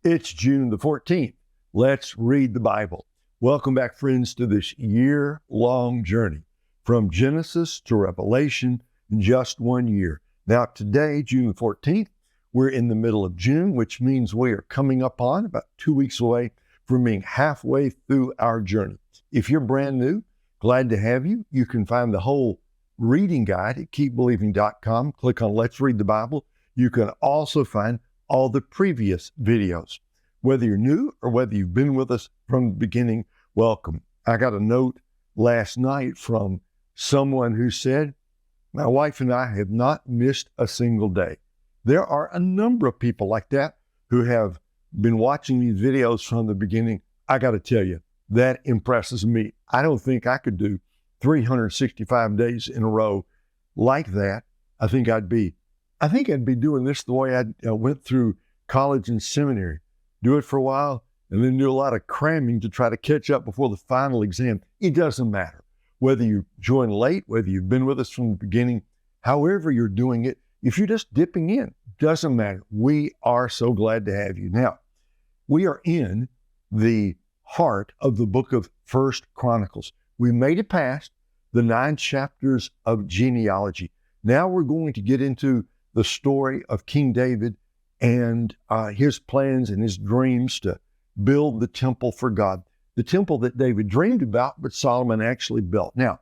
It's June the 14th. Let's read the Bible. Welcome back, friends, to this year-long journey from Genesis to Revelation in just 1 year. Now, today, June the 14th, we're in the middle of June, which means we are coming up on about 2 weeks away from being halfway through our journey. If you're brand new, glad to have you. You can find the whole reading guide at keepbelieving.com. Click on Let's Read the Bible. You can also find all the previous videos. Whether you're new or whether you've been with us from the beginning, welcome. I got a note last night from someone who said, my wife and I have not missed a single day. There are a number of people like that who have been watching these videos from the beginning. I got to tell you, that impresses me. I don't think I could do 365 days in a row like that. I think I'd be doing this the way I went through college and seminary. Do it for a while and then do a lot of cramming to try to catch up before the final exam. It doesn't matter whether you join late, whether you've been with us from the beginning, however you're doing it. If you're just dipping in, doesn't matter. We are so glad to have you. Now, we are in the heart of the book of First Chronicles. We made it past the 9 chapters of genealogy. Now we're going to get into the story of King David and his plans and his dreams to build the temple for God, the temple that David dreamed about, but Solomon actually built. Now,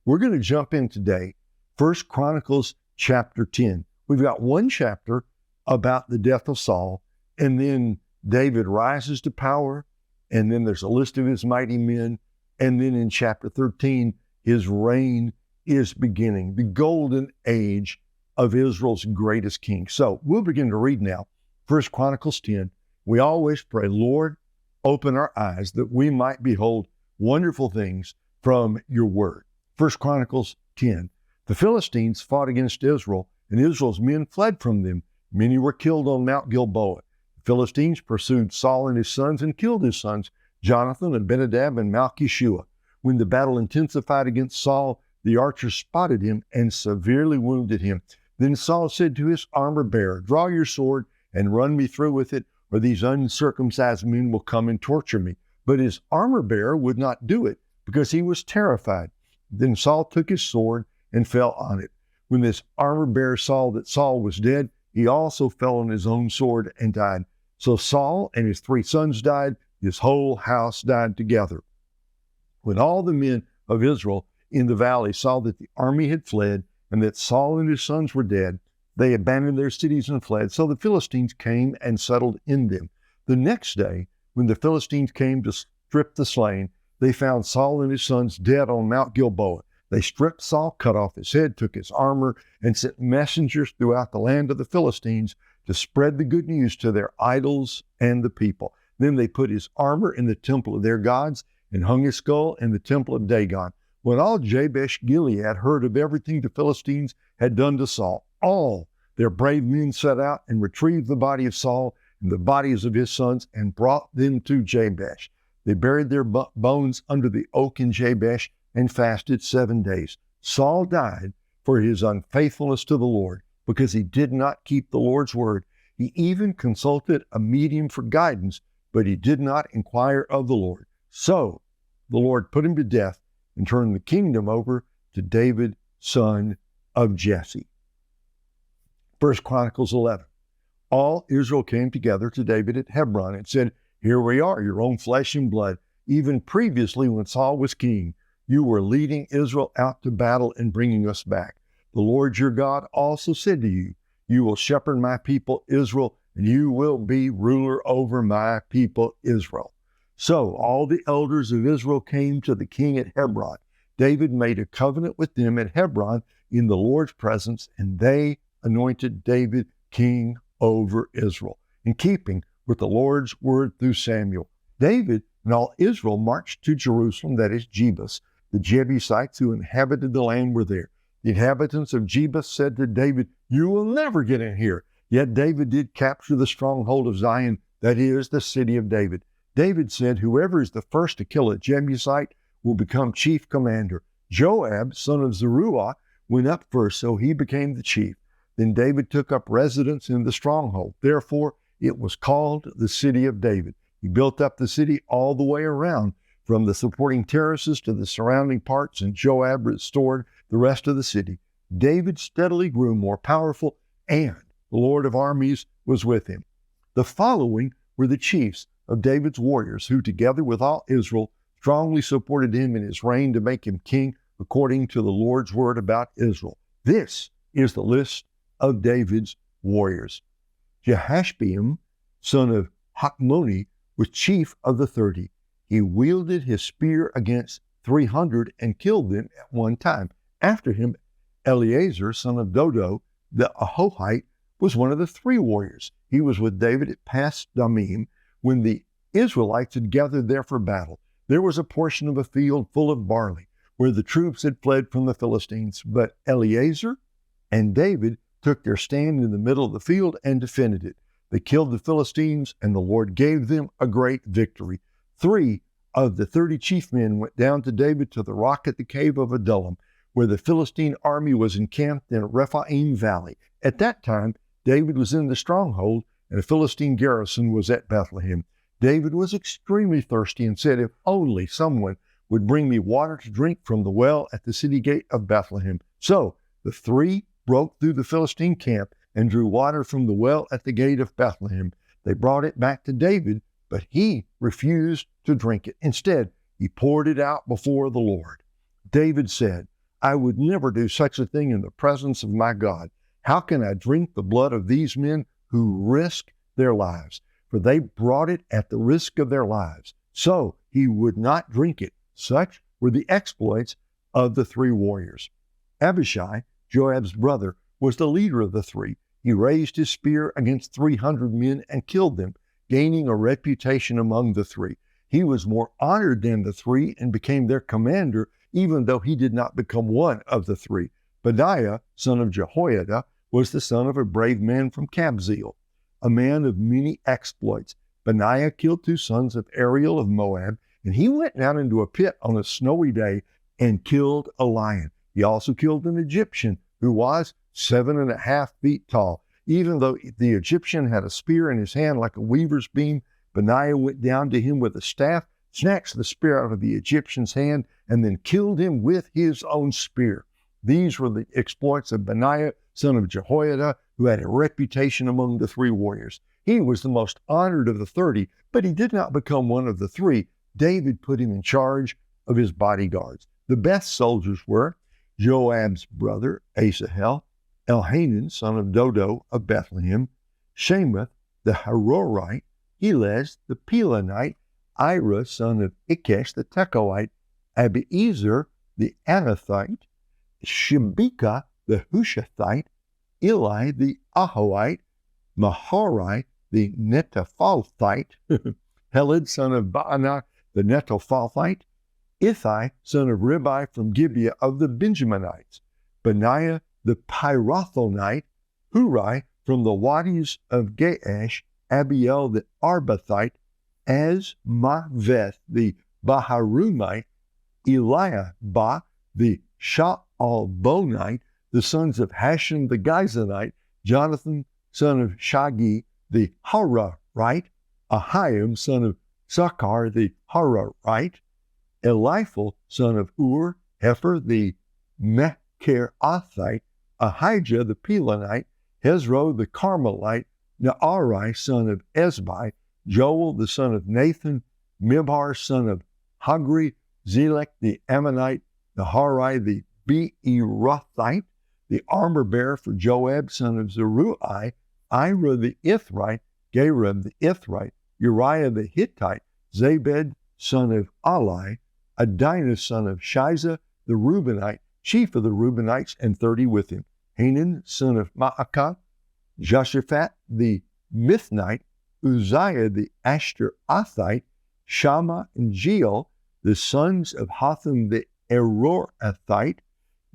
we're going to jump in today, 1 Chronicles chapter 10. We've got one chapter about the death of Saul, and then David rises to power, and then there's a list of his mighty men, and then in chapter 13, his reign is beginning, the golden age of Israel's greatest king. So we'll begin to read now, 1 Chronicles 10. We always pray, Lord, open our eyes that we might behold wonderful things from your word. 1 Chronicles 10. The Philistines fought against Israel, and Israel's men fled from them. Many were killed on Mount Gilboa. The Philistines pursued Saul and his sons and killed his sons, Jonathan and Benadab and Malchishua. When the battle intensified against Saul, the archers spotted him and severely wounded him. Then Saul said to his armor-bearer, draw your sword and run me through with it, or these uncircumcised men will come and torture me. But his armor-bearer would not do it, because he was terrified. Then Saul took his sword and fell on it. When this armor-bearer saw that Saul was dead, he also fell on his own sword and died. So Saul and his 3 sons died, his whole house died together. When all the men of Israel in the valley saw that the army had fled, and that Saul and his sons were dead, they abandoned their cities and fled. So the Philistines came and settled in them. The next day, when the Philistines came to strip the slain, they found Saul and his sons dead on Mount Gilboa. They stripped Saul, cut off his head, took his armor, and sent messengers throughout the land of the Philistines to spread the good news to their idols and the people. Then they put his armor in the temple of their gods and hung his skull in the temple of Dagon. When all Jabesh Gilead heard of everything the Philistines had done to Saul, all their brave men set out and retrieved the body of Saul and the bodies of his sons and brought them to Jabesh. They buried their bones under the oak in Jabesh and fasted 7 days. Saul died for his unfaithfulness to the Lord, because he did not keep the Lord's word. He even consulted a medium for guidance, but he did not inquire of the Lord. So the Lord put him to death and turned the kingdom over to David, son of Jesse. 1 Chronicles 11. All Israel came together to David at Hebron and said, here we are, your own flesh and blood. Even previously, when Saul was king, you were leading Israel out to battle and bringing us back. The Lord your God also said to you, you will shepherd my people Israel, and you will be ruler over my people Israel. So all the elders of Israel came to the king at Hebron. David made a covenant with them at Hebron in the Lord's presence, and they anointed David king over Israel, in keeping with the Lord's word through Samuel. David and all Israel marched to Jerusalem, that is Jebus. The Jebusites who inhabited the land were there. The inhabitants of Jebus said to David, you will never get in here. Yet David did capture the stronghold of Zion, that is, the city of David. David said, whoever is the first to kill a Jebusite will become chief commander. Joab, son of Zeruiah, went up first, so he became the chief. Then David took up residence in the stronghold. Therefore, It was called the City of David. He built up the city all the way around, from the supporting terraces to the surrounding parts, and Joab restored the rest of the city. David steadily grew more powerful, and the Lord of armies was with him. The following were the chiefs of David's warriors, who together with all Israel strongly supported him in his reign to make him king according to the Lord's word about Israel. This is the list of David's warriors. Jehashbeam, son of Hakmoni, was chief of the 30. He wielded his spear against 300 and killed them at one time. After him, Eleazar, son of Dodo, the Ahohite, was one of the 3 warriors. He was with David at Pas Damim when the Israelites had gathered there for battle. There was a portion of a field full of barley where the troops had fled from the Philistines, but Eleazar and David took their stand in the middle of the field and defended it. They killed the Philistines, and the Lord gave them a great victory. 3 of the 30 chief men went down to David to the rock at the cave of Adullam, where the Philistine army was encamped in Rephaim Valley. At that time, David was in the stronghold, and a Philistine garrison was at Bethlehem. David was extremely thirsty and said, "If only someone would bring me water to drink from the well at the city gate of Bethlehem." So the 3 broke through the Philistine camp and drew water from the well at the gate of Bethlehem. They brought it back to David, but he refused to drink it. Instead, he poured it out before the Lord. David said, "I would never do such a thing in the presence of my God. How can I drink the blood of these men who risk their lives?" For they brought it at the risk of their lives. So he would not drink it. Such were the exploits of the 3 warriors. Abishai, Joab's brother, was the leader of the 3. He raised his spear against 300 men and killed them, gaining a reputation among the 3. He was more honored than the 3 and became their commander, even though he did not become one of the 3. Benaiah, son of Jehoiada, was the son of a brave man from Kabzeel, a man of many exploits. Benaiah killed 2 sons of Ariel of Moab, and he went down into a pit on a snowy day and killed a lion. He also killed an Egyptian who was 7.5 feet tall. Even though the Egyptian had a spear in his hand like a weaver's beam, Benaiah went down to him with a staff, snatched the spear out of the Egyptian's hand, and then killed him with his own spear. These were the exploits of Benaiah, son of Jehoiada, who had a reputation among the 3 warriors. He was the most honored of the 30, but he did not become one of the 3. David put him in charge of his bodyguards. The best soldiers were Joab's brother, Asahel, Elhanan, son of Dodo of Bethlehem, Shamath, the Harorite, Helez, the Pelonite, Ira, son of Ikesh, the Tekoite, Abiezer, the Anathite, Shebekah, the Hushathite, Eli, the Ahoite, Maharai, the Netophathite, Heled, son of Baanah, the Netophathite, Ithai, son of Ribai from Gibeah of the Benjaminites, Benaiah, the Pirathonite, Hurai from the wadis of Gaash, Abiel, the Arbathite, Azmaveth, the Baharumite, Eliahba, the Shaalbonite, the sons of Hashem the Gizonite, Jonathan, son of Shagi, the Hararite, Ahiam, son of Sakar, the Hararite, Eliphel, son of Ur, Hefer, the Mecherathite, Ahijah, the Pelonite, Hezro, the Carmelite, Naarai, son of Ezbai, Joel, the son of Nathan, Mibhar, son of Hagri, Zelek, the Ammonite, Naharai, the Beerothite, the armor-bearer for Joab, son of Zeruiah, Ira, the Ithrite, Gareb, the Ithrite, Uriah, the Hittite, Zabed, son of Ali, Adinah, son of Shiza, the Reubenite, chief of the Reubenites, and 30 with him, Hanan, son of Maacah, Joshaphat, the Mithnite, Uzziah, the Ashterathite, Shammah and Jeiel, the sons of Hotham, the Erorathite,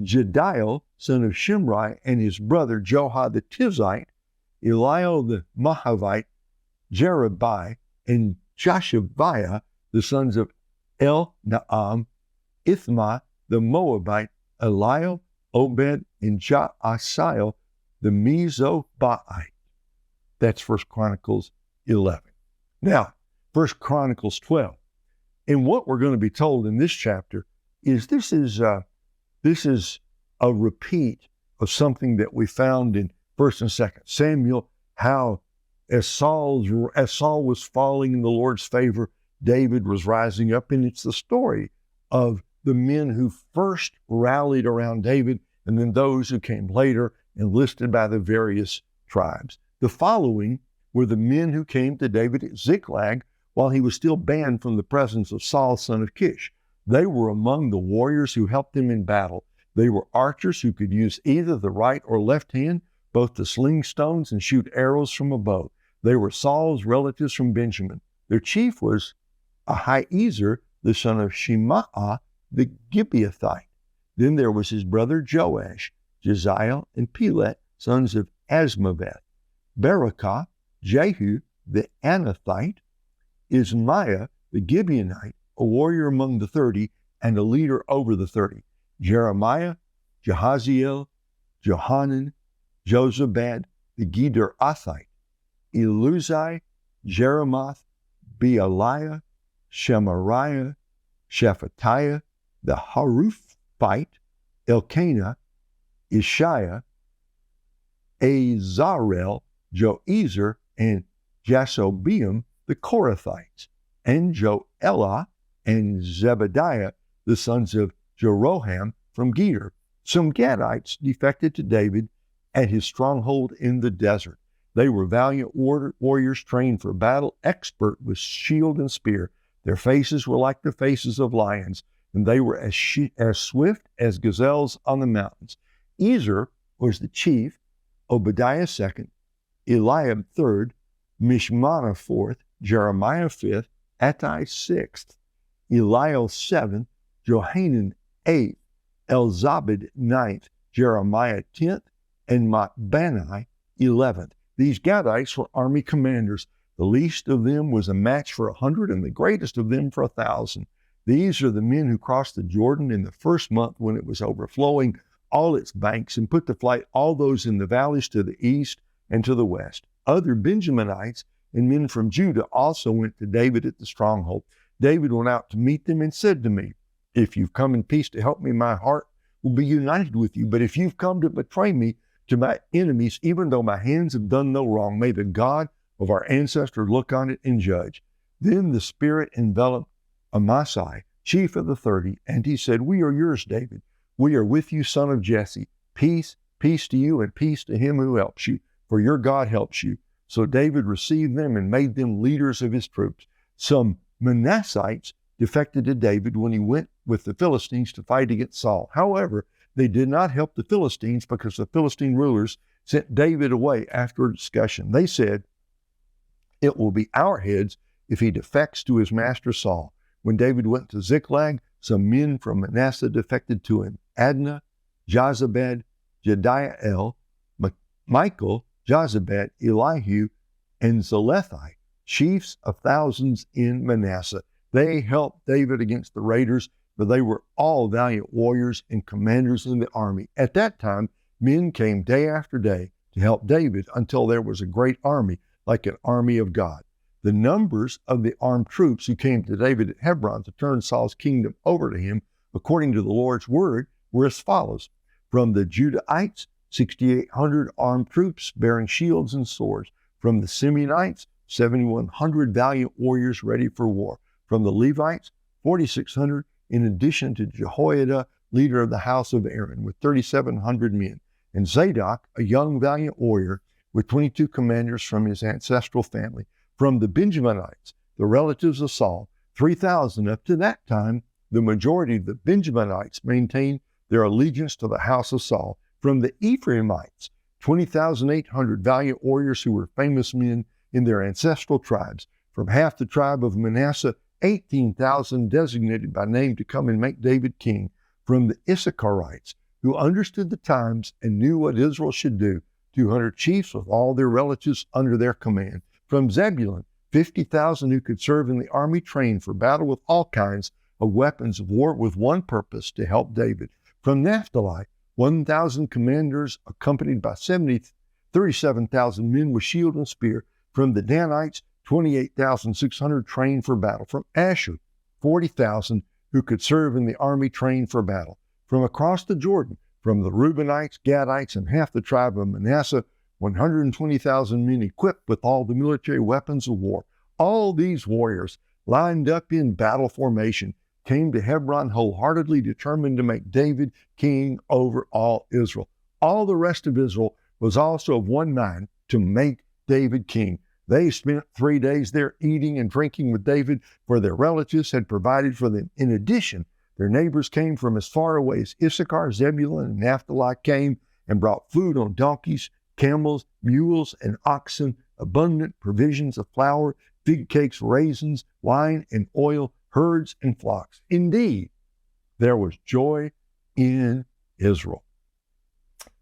Jediel, son of Shimri, and his brother Joha the Tizite, Eliel the Mahavite, Jerubai, and Joshaviah, the sons of El-Naam, Ithma the Moabite, Eliel, Obed, and Jaasiel the Mezobaite. That's 1 Chronicles 11. Now, 1 Chronicles 12. And what we're going to be told in this chapter is this is a repeat of something that we found in 1st and 2nd Samuel, how as Saul was falling in the Lord's favor, David was rising up, and it's the story of the men who first rallied around David and then those who came later, enlisted by the various tribes. The following were the men who came to David at Ziklag while he was still banned from the presence of Saul, son of Kish. They were among the warriors who helped him in battle. They were archers who could use either the right or left hand, both to sling stones and shoot arrows from a bow. They were Saul's relatives from Benjamin. Their chief was Ahiezer, the son of Shemaiah, the Gibeathite. Then there was his brother Joash, Jeziel, and Pelet, sons of Asmaveth. Berakah, Jehu, the Anathite, Ismaiah, the Gibeonite, a warrior among the 30 and a leader over the 30. Jeremiah, Jahaziel, Johanan, Jozabad, the Gederathite, Eluzai, Jeremoth, Bealiah, Shemariah, Shephatiah, the Haruphite, Elkanah, Ishiah, Azarel, Joezer, and Jashobeam, the Korathites, and Joelah and Zebediah, the sons of Jeroham from Geder. Some Gadites defected to David at his stronghold in the desert. They were valiant warriors trained for battle, expert with shield and spear. Their faces were like the faces of lions, and they were as swift as gazelles on the mountains. Ezer was the chief, Obadiah second, Eliab third, Mishmana fourth, Jeremiah fifth, Attai sixth, Eliel seventh, Johanan eighth, Elzabad ninth, Jeremiah 10th, and Matbani 11th. These Gadites were army commanders. The least of them was a match for 100, and the greatest of them for 1,000. These are the men who crossed the Jordan in the first month when it was overflowing all its banks, and put to flight all those in the valleys to the east and to the west. Other Benjaminites and men from Judah also went to David at the stronghold. David went out to meet them and said to me, "If you've come in peace to help me, my heart will be united with you. But if you've come to betray me to my enemies, even though my hands have done no wrong, may the God of our ancestors look on it and judge." Then the Spirit enveloped Amasai, chief of the 30, and he said, "We are yours, David. We are with you, son of Jesse. Peace, peace to you, and peace to him who helps you, for your God helps you." So David received them and made them leaders of his troops. Some Manassites defected to David when he went with the Philistines to fight against Saul. However, they did not help the Philistines because the Philistine rulers sent David away after a discussion. They said, "It will be our heads if he defects to his master Saul." When David went to Ziklag, some men from Manasseh defected to him: Adnah, Jozabad, Jediael, Michael, Jozabad, Elihu, and Zelethi, chiefs of thousands in Manasseh. They helped David against the raiders, for they were all valiant warriors and commanders in the army. At that time, men came day after day to help David until there was a great army, like an army of God. The numbers of the armed troops who came to David at Hebron to turn Saul's kingdom over to him, according to the Lord's word, were as follows. From the Judahites, 6,800 armed troops bearing shields and swords. From the Simeonites, 7,100 valiant warriors ready for war. From the Levites, 4,600, in addition to Jehoiada, leader of the house of Aaron, with 3,700 men. And Zadok, a young valiant warrior, with 22 commanders from his ancestral family. From the Benjaminites, the relatives of Saul, 3,000. Up to that time, the majority of the Benjaminites maintained their allegiance to the house of Saul. From the Ephraimites, 20,800 valiant warriors who were famous men in their ancestral tribes. From half the tribe of Manasseh, 18,000 designated by name to come and make David king. From the Issacharites, who understood the times and knew what Israel should do, 200 chiefs with all their relatives under their command. From Zebulun, 50,000 who could serve in the army, trained for battle with all kinds of weapons of war with one purpose, to help David. From Naphtali, 1,000 commanders accompanied by 37,000 men with shield and spear. From the Danites, 28,600 trained for battle. From Asher, 40,000 who could serve in the army trained for battle. From across the Jordan, from the Reubenites, Gadites, and half the tribe of Manasseh, 120,000 men equipped with all the military weapons of war. All these warriors, lined up in battle formation, came to Hebron wholeheartedly determined to make David king over all Israel. All the rest of Israel was also of one mind to make David king. They spent 3 days there eating and drinking with David, for their relatives had provided for them. In addition, their neighbors came from as far away as Issachar, Zebulun, and Naphtali came and brought food on donkeys, camels, mules, and oxen, abundant provisions of flour, fig cakes, raisins, wine, and oil, herds and flocks. Indeed, there was joy in Israel.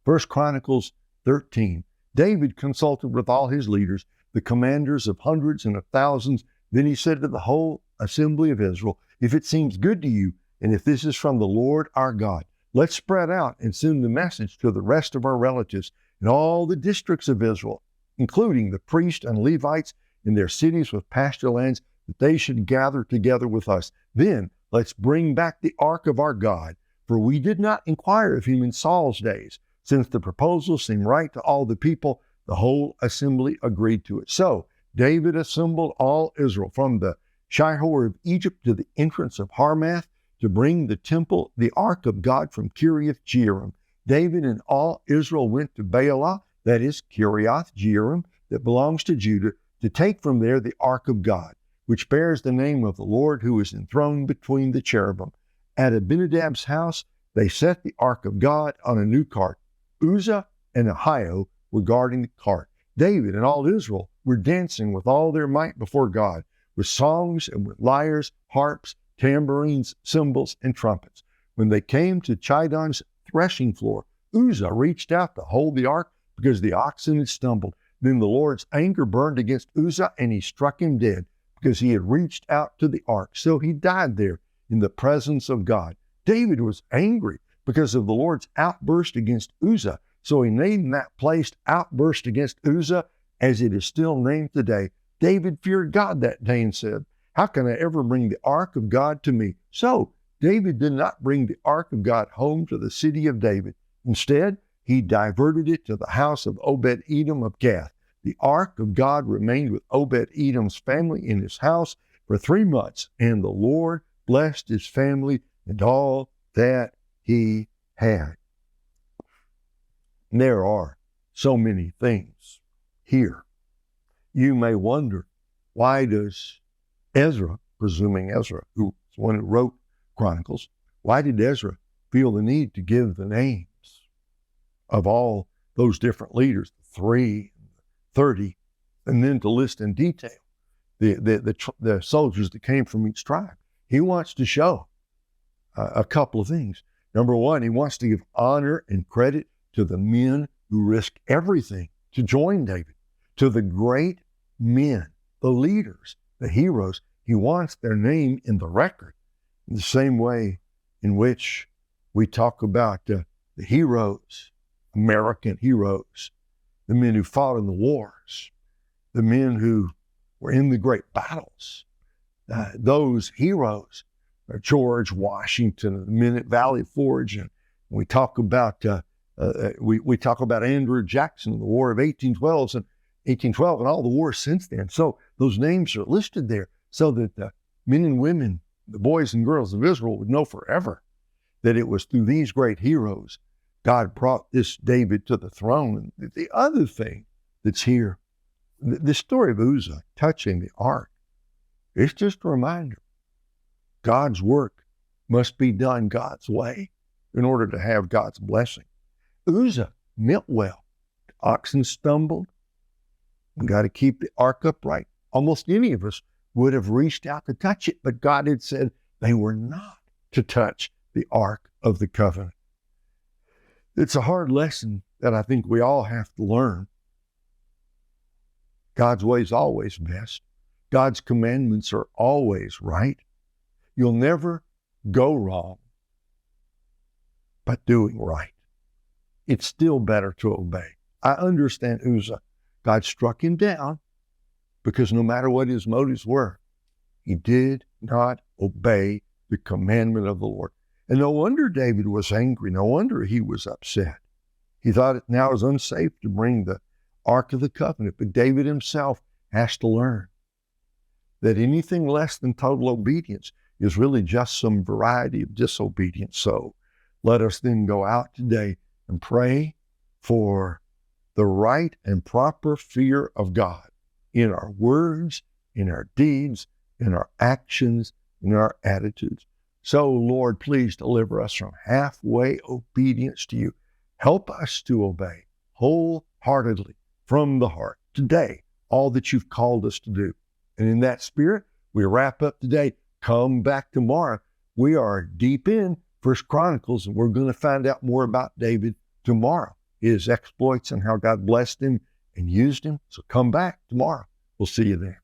1 Chronicles 13. David consulted with all his leaders, the commanders of hundreds and of thousands. Then he said to the whole assembly of Israel, if it seems good to you, and if this is from the Lord our God, let's spread out and send the message to the rest of our relatives in all the districts of Israel, including the priests and Levites in their cities with pasture lands, that they should gather together with us. Then let's bring back the ark of our God, for we did not inquire of him in Saul's days. Since the proposal seemed right to all the people, the whole assembly agreed to it. So David assembled all Israel from the Shihor of Egypt to the entrance of Harmath to bring the ark of God from Kiriath Jearim. David and all Israel went to Baalah, that is Kiriath Jearim, that belongs to Judah, to take from there the ark of God, which bears the name of the Lord, who is enthroned between the cherubim. At Abinadab's house, they set the ark of God on a new cart. Uzzah and Ahio were guarding the cart. David and all Israel were dancing with all their might before God, with songs and with lyres, harps, tambourines, cymbals, and trumpets. When they came to Chidon's threshing floor, Uzzah reached out to hold the ark because the oxen had stumbled. Then the Lord's anger burned against Uzzah, and he struck him dead because he had reached out to the ark. So he died there in the presence of God. David was angry because of the Lord's outburst against Uzzah. So he named that place Outburst against Uzzah, as it is still named today. David feared God that day and said, how can I ever bring the ark of God to me? So David did not bring the ark of God home to the city of David. Instead, he diverted it to the house of Obed-Edom of Gath. The ark of God remained with Obed-Edom's family in his house for 3 months, and the Lord blessed his family and all that he had. There are so many things here. You may wonder, why does Ezra, presuming Ezra, who is the one who wrote Chronicles, why did Ezra feel the need to give the names of all those different leaders, 3, 30, and then to list in detail the soldiers that came from each tribe? He wants to show a couple of things. Number one, he wants to give honor and credit to the men who risked everything to join David, to the great men, the leaders, the heroes. He wants their name in the record, in the same way in which we talk about the heroes, American heroes, the men who fought in the wars, the men who were in the great battles. Those heroes are George Washington, the men at Valley Forge, and we talk about we talk about Andrew Jackson, the War of 1812 and all the wars since then. So those names are listed there so that the men and women, the boys and girls of Israel would know forever that it was through these great heroes God brought this David to the throne. And the other thing that's here, the story of Uzzah touching the ark, it's just a reminder. God's work must be done God's way in order to have God's blessing. Uzzah meant well. The oxen stumbled. We got to keep the ark upright. Almost any of us would have reached out to touch it, but God had said they were not to touch the ark of the covenant. It's a hard lesson that I think we all have to learn. God's way is always best. God's commandments are always right. You'll never go wrong by doing right. It's still better to obey. I understand Uzzah. God struck him down because no matter what his motives were, he did not obey the commandment of the Lord. And no wonder David was angry. No wonder he was upset. He thought it now was unsafe to bring the Ark of the Covenant. But David himself has to learn that anything less than total obedience is really just some variety of disobedience. So let us then go out today and pray for the right and proper fear of God in our words, in our deeds, in our actions, in our attitudes. So, Lord, please deliver us from halfway obedience to you. Help us to obey wholeheartedly from the heart today all that you've called us to do. And in that spirit, we wrap up today. Come back tomorrow. We are deep in 1 Chronicles, and we're going to find out more about David tomorrow, his exploits and how God blessed him and used him. So come back tomorrow. We'll see you then.